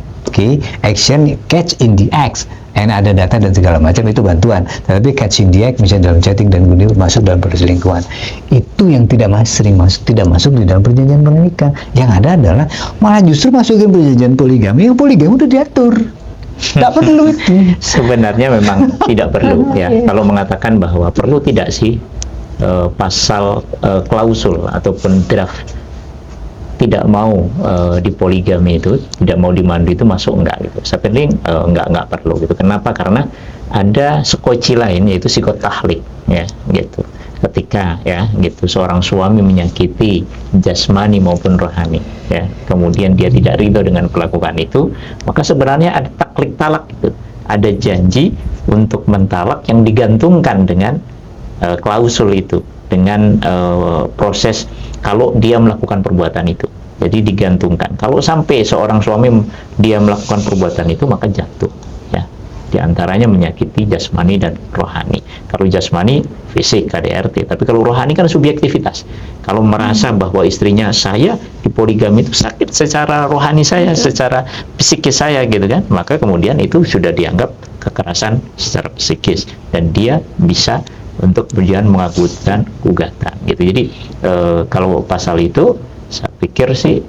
Action catch in the act, ada data dan segala macam itu bantuan, tetapi catch in the act misalnya dalam chatting dan kemudian masuk dalam perselingkuhan, itu yang tidak masuk di dalam perjanjian pernikahan. Yang ada adalah malah justru masukin perjanjian poligami, yang poligami udah diatur. Tidak perlu itu. Sebenarnya memang tidak perlu ya. Kalau mengatakan bahwa perlu tidak sih pasal klausul ataupun draft tidak mau dipoligami itu, tidak mau dimandu itu masuk enggak gitu. Saya pilih enggak perlu gitu. Kenapa? Karena ada skoci lain yaitu psikotahlik ya gitu. Ketika ya gitu seorang suami menyakiti jasmani maupun rohani ya, kemudian dia tidak ridho dengan melakukan itu, maka sebenarnya ada taklik talak itu. Ada janji untuk mentalak yang digantungkan dengan klausul itu, dengan proses kalau dia melakukan perbuatan itu. Jadi digantungkan. Kalau sampai seorang suami dia melakukan perbuatan itu, maka jatuh ya. Di antaranya menyakiti jasmani dan rohani. Kalau jasmani fisik KDRT, tapi kalau rohani kan subjektivitas. Kalau merasa bahwa istrinya saya dipoligami itu sakit secara rohani saya, secara psikis saya gitu kan, maka kemudian itu sudah dianggap kekerasan secara psikis dan dia bisa untuk berjalan mengajukan gugatan gitu. Jadi kalau pasal itu saya pikir sih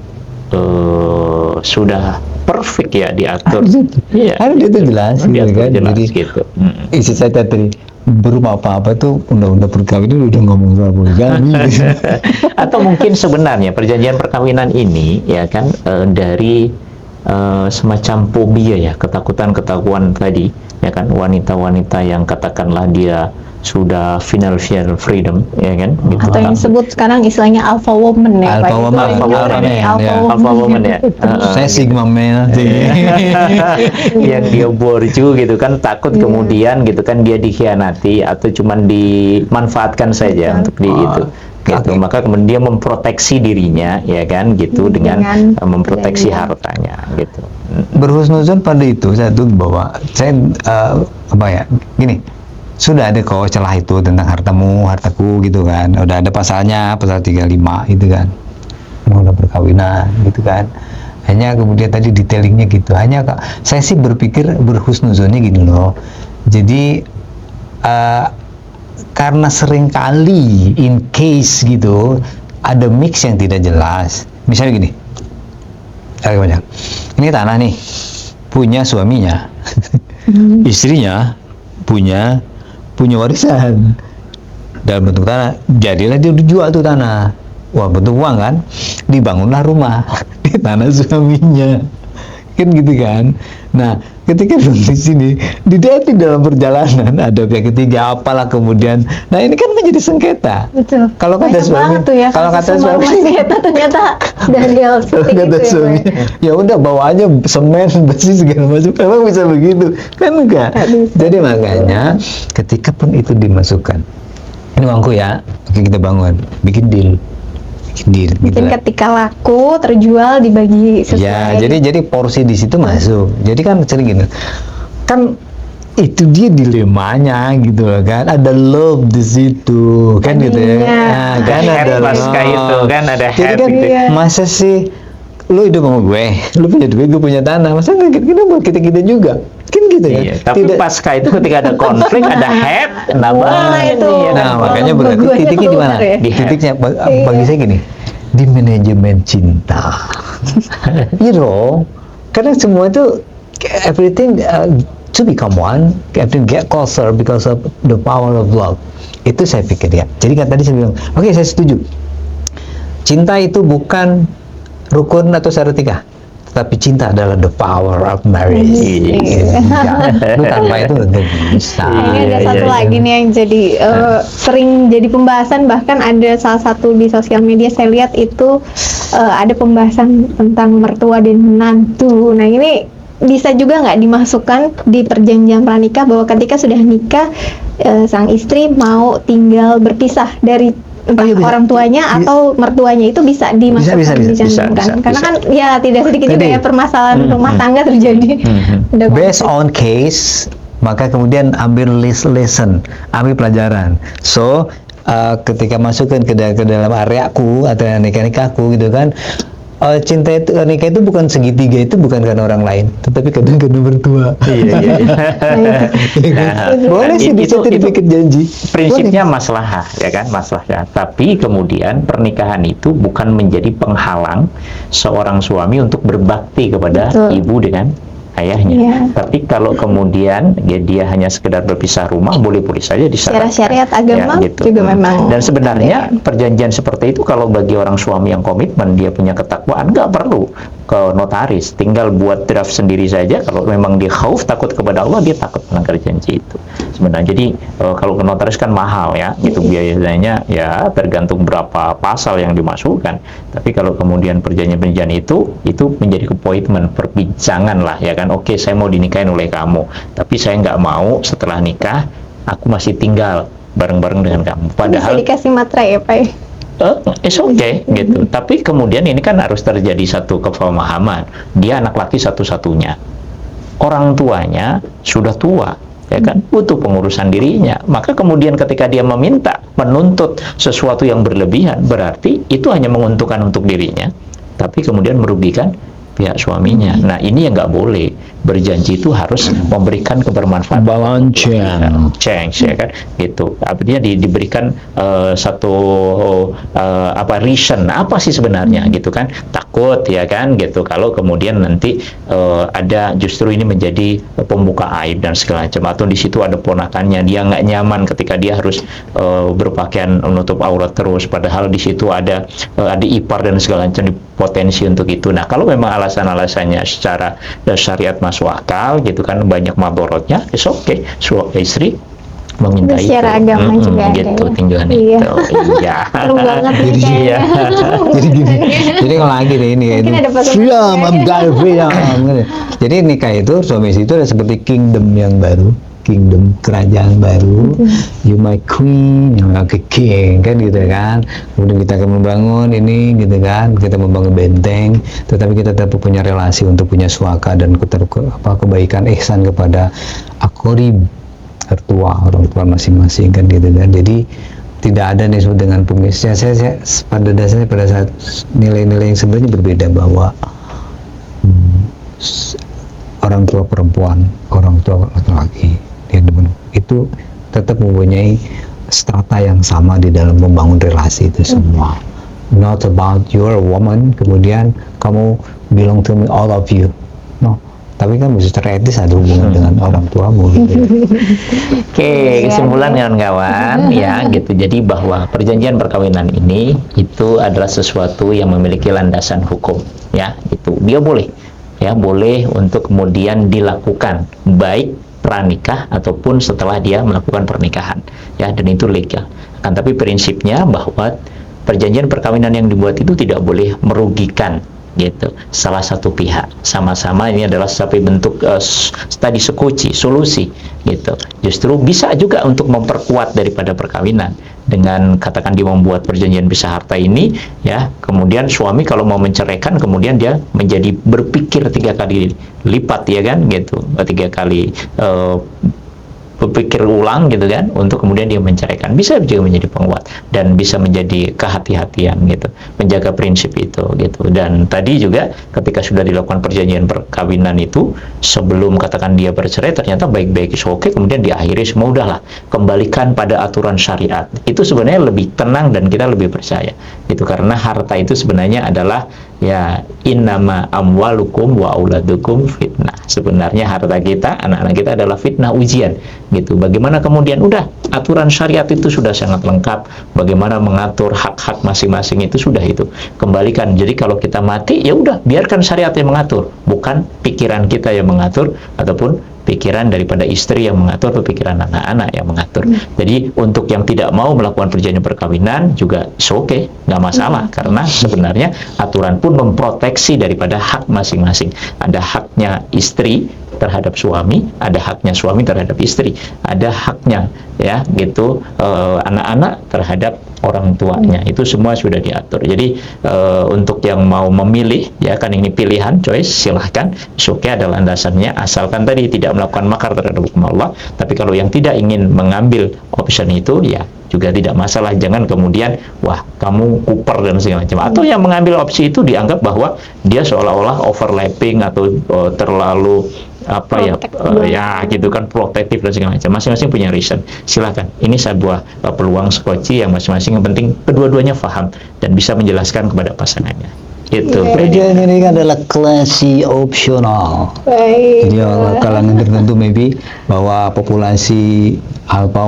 sudah perfect ya diatur. Iya. Kan itu jelas, gitu kan. Jelas, jadi gitu. isi saya tadi berumah apa tuh undang-undang perkawinan udah ngomong soal poligami. Atau mungkin sebenarnya perjanjian perkawinan ini ya kan dari semacam fobia ya, ketakutan tadi ya kan, wanita-wanita yang katakanlah dia sudah financial freedom ya kan gitu. Atau yang disebut sekarang istilahnya alpha woman ya Pak. Alpha woman ya. Saya sigma man yang dia borju gitu kan, takut kemudian gitu kan dia dikhianati atau cuman dimanfaatkan saja untuk itu gitu. Maka kemudian dia memproteksi dirinya ya kan gitu dengan memproteksi hartanya gitu. Berhusnuzon pada itu satu bahwa saya gini, sudah ada kok celah itu tentang hartaku gitu kan, udah ada pasalnya, pasal 35 gitu kan, undang perkawinan gitu kan. Hanya kemudian tadi detailingnya gitu, saya sih berpikir berhusnuzonnya gini loh. Jadi karena seringkali in case gitu ada mix yang tidak jelas, misalnya gini, ini tanah nih punya suaminya, istrinya punya warisan dalam bentuk tanah, jadilah dia dijual tuh tanah, bentuk uang kan, dibangunlah rumah di tanah suaminya kan gitu kan. Nah ketika di sini di dalam perjalanan ada pihak ketiga apalah kemudian, nah ini kan menjadi sengketa. Betul. Kalau kata suami, kalau kata suami sengketa ternyata Daniel seperti kata itu suami, ya udah bawa aja semen, besi segala macam. Emang bisa begitu kan? Enggak. Jadi makanya ketika pun itu dimasukkan, ini uangku ya, oke kita bangun, bikin deal. Mungkin ketika laku terjual dibagi sesuai. Ya, jadi porsi di situ masuk. Jadi kan sering gini, kan itu dia dilemanya gitu loh kan, ada love di situ kan gitu ya. Nah, kan ada pasca itu kan ada jadi kan gitu. Masa sih lu hidup sama gue, lu punya duit, gue punya tanah, masa nggak kita buat kita juga kan gitu ya. Iya, tapi pasca itu ketika ada konflik ada head, itu. Nah makanya berarti titiknya di mana? Di Titiknya bagi saya gini, di manajemen cinta. You know, karena semua itu everything to become one, everything get closer because of the power of love. Itu saya pikir ya. Jadi kan tadi saya bilang, oke, saya setuju. Cinta itu bukan rukun atau syarat nikah, tetapi cinta adalah the power of marriage. Lu tanpa itu nggak bisa. Ini ada satu lagi nih yang jadi sering jadi pembahasan, bahkan ada salah satu di sosial media saya lihat itu ada pembahasan tentang mertua dan menantu. Nah ini bisa juga nggak dimasukkan di perjanjian pranikah bahwa ketika sudah nikah sang istri mau tinggal berpisah dari entah iya, bisa. orang tuanya atau mertuanya, itu bisa dimasukkan, dicantumkan. Karena kan ya tidak sedikit juga ya permasalahan rumah tangga terjadi. Udah Based banget. on case, maka kemudian ambil lesson, ambil pelajaran. So ketika masukkan ke dalam areaku atau nikahku gitu kan, cinta itu, nikah itu bukan segitiga, itu bukan karena orang lain, tetapi kadang karena mertua. Boleh sih itu dibikin janji. prinsipnya maslahah, ya kan, maslahah. Tapi kemudian pernikahan itu bukan menjadi penghalang seorang suami untuk berbakti kepada Betul. ibu dengan ayahnya. Iya. Tapi kalau kemudian ya, dia hanya sekedar berpisah rumah, boleh-boleh saja Secara disyaratkan. syariat agama gitu. juga memang Dan sebenarnya perjanjian seperti itu kalau bagi orang suami yang komitmen, dia punya ketakwaan, nggak perlu ke notaris, tinggal buat draft sendiri saja. Kalau memang dia khauf, takut kepada Allah, dia takut melanggar janji itu sebenarnya. Jadi kalau ke notaris kan mahal ya, itu biayanya ya tergantung berapa pasal yang dimasukkan. Tapi kalau kemudian perjanjian-perjanjian itu menjadi komitmen, perbincangan lah ya kan. Oke, saya mau dinikahin oleh kamu, tapi saya nggak mau setelah nikah aku masih tinggal bareng-bareng dengan kamu. bisa Padahal dikasih materai ya Pak ya? it's okay gitu. Tapi kemudian ini kan harus terjadi satu kepemahaman. Dia anak laki satu-satunya. Orang tuanya sudah tua, ya kan, butuh pengurusan dirinya. Maka kemudian ketika dia meminta, menuntut sesuatu yang berlebihan, berarti itu hanya menguntungkan untuk dirinya, tapi kemudian merugikan pihak suaminya. Nah, ini yang nggak boleh. Berjanji itu harus memberikan kebermanfaatan. Change, ya kan, gitu. Artinya diberikan satu reason, apa sih sebenarnya, gitu kan? Takut, ya kan, gitu. Kalau kemudian nanti ada justru ini menjadi pembuka aib dan segala macam, atau di situ ada ponakannya, dia nggak nyaman ketika dia harus berpakaian menutup aurat terus, padahal di situ ada adik ipar dan segala macam, potensi untuk itu. Nah, kalau memang alasan-alasannya secara syariat masuk akal, gitu kan, banyak madorotnya, it's okay. Istri meminta itu. Secara agama juga ada gitu, ya. tinggalan Iya. itu. Iya. Seru banget nih Jadi, kayaknya. jadi gini, jadi kalau lagi deh ini Mungkin ada pesan freedom, juga I'm ya. got freedom. Jadi nikah itu, suami istri itu ada seperti kingdom yang baru, kingdom, kerajaan baru. You my queen, yang like a king, kan gitu kan. Kemudian kita akan membangun ini, gitu kan, kita membangun benteng, tetapi kita tetap punya relasi untuk punya suaka dan kebaikan, ihsan kepada akorib, mertua, orang tua masing-masing, kan gitu kan. Jadi tidak ada nih dengan pemisah. Saya pada dasarnya, pada saat nilai-nilai yang sebenarnya berbeda, bahwa orang tua perempuan, orang tua laki-laki, itu tetap mempunyai strata yang sama di dalam membangun relasi itu semua. Not about you're a woman, kemudian kamu belong to me, all of you. No, tapi kan secara etis ada hubungan dengan orang tuamu. Gitu. Oke, kesimpulan kawan-kawan ya gitu. Jadi bahwa perjanjian perkawinan ini itu adalah sesuatu yang memiliki landasan hukum, ya. Itu dia boleh untuk kemudian dilakukan baik pranikah ataupun setelah dia melakukan pernikahan, ya, dan itu legal. Kan tapi prinsipnya bahwa perjanjian perkawinan yang dibuat itu tidak boleh merugikan, gitu, salah satu pihak. Sama-sama ini adalah satu bentuk tadi solusi, gitu. Justru bisa juga untuk memperkuat daripada perkawinan dengan katakan dia membuat perjanjian pisah harta ini, ya. Kemudian suami kalau mau menceraikan, kemudian dia menjadi berpikir 3 kali lipat, ya kan, gitu, 3 kali berpikir ulang, gitu kan, untuk kemudian dia menceraikan. Bisa juga menjadi penguat dan bisa menjadi kehati-hatian, gitu, menjaga prinsip itu, gitu. Dan tadi juga ketika sudah dilakukan perjanjian perkawinan itu, sebelum katakan dia bercerai ternyata baik-baik, oke, kemudian diakhiri semua, udahlah, kembalikan pada aturan syariat. Itu sebenarnya lebih tenang dan kita lebih percaya, Itu karena harta itu sebenarnya adalah ya innama amwalukum wa auladukum fitnah. Sebenarnya harta kita, anak-anak kita adalah fitnah, ujian gitu. Bagaimana kemudian udah aturan syariat itu sudah sangat lengkap, bagaimana mengatur hak-hak masing-masing itu sudah itu. Kembalikan. Jadi kalau kita mati ya udah biarkan syariat yang mengatur, bukan pikiran kita yang mengatur ataupun pikiran daripada istri yang mengatur atau pikiran anak-anak yang mengatur. Jadi untuk yang tidak mau melakukan perjanjian perkawinan juga oke, nggak masalah, karena sebenarnya aturan pun memproteksi daripada hak masing-masing. Ada haknya istri terhadap suami, ada haknya suami terhadap istri, ada haknya ya gitu anak-anak terhadap orang tuanya. Itu semua sudah diatur. Jadi untuk yang mau memilih ya kan, ini pilihan, choice, silahkan. Oke, ada landasannya, asalkan tadi tidak melakukan makar terhadap hukum Allah. Tapi kalau yang tidak ingin mengambil option itu ya juga tidak masalah. Jangan kemudian wah kamu kuper dan segala macam, atau yang mengambil opsi itu dianggap bahwa dia seolah-olah overlapping atau terlalu apa ya ya gitu kan, protektif dan segala macam. Masing-masing punya reason, silakan. Ini sebuah peluang skoci yang masing-masing, yang penting kedua-duanya paham dan bisa menjelaskan kepada pasangannya. Itu Perjanjian ini adalah klasi opsional. Baik. Jadi kalangan tertentu maybe bahwa populasi alpha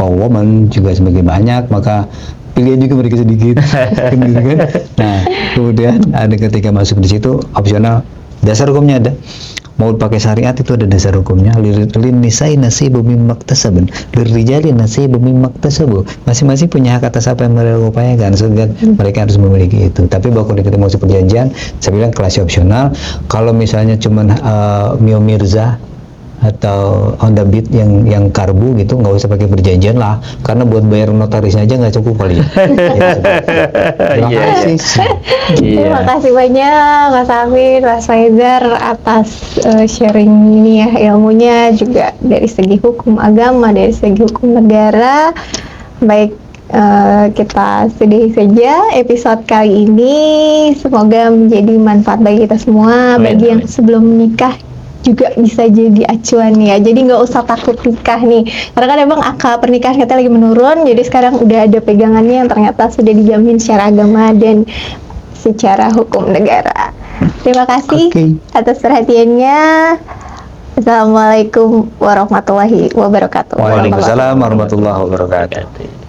woman juga semakin banyak, maka pilihan juga mereka sedikit. Gitu kan? Nah, kemudian ada ketika masuk di situ opsional, dasar hukumnya ada. Mau pakai syariat itu ada dasar hukumnya. Lin nisai nasibu mimma iktasabu, lirijali nasibu mimma iktasabu. Masing-masing punya hak atas apa yang mereka upayakan, sehingga mereka harus memiliki itu. Tapi kalau kita mau perjanjian, saya bilang kelas opsional. Kalau misalnya cuman Mio Mirza atau Honda Beat yang karbu gitu, nggak usah pakai perjanjian lah, karena buat bayar notarisnya aja nggak cukup kali ya. Terima kasih. Terima kasih banyak Mas Afid, Mas Faizar atas sharing ini ya, ilmunya juga dari segi hukum agama, dari segi hukum negara. Baik, kita sudahi saja episode kali ini. Semoga menjadi manfaat bagi kita semua. Amin, Bagi yang amin. sebelum menikah juga bisa jadi acuan ya. Jadi nggak usah takut nikah nih, karena kan emang angka pernikahan kita lagi menurun. Jadi sekarang udah ada pegangannya yang ternyata sudah dijamin secara agama dan secara hukum negara. Terima kasih Oke. atas perhatiannya. Assalamualaikum warahmatullahi wabarakatuh. Waalaikumsalam warahmatullahi wabarakatuh. Wabarakatuh.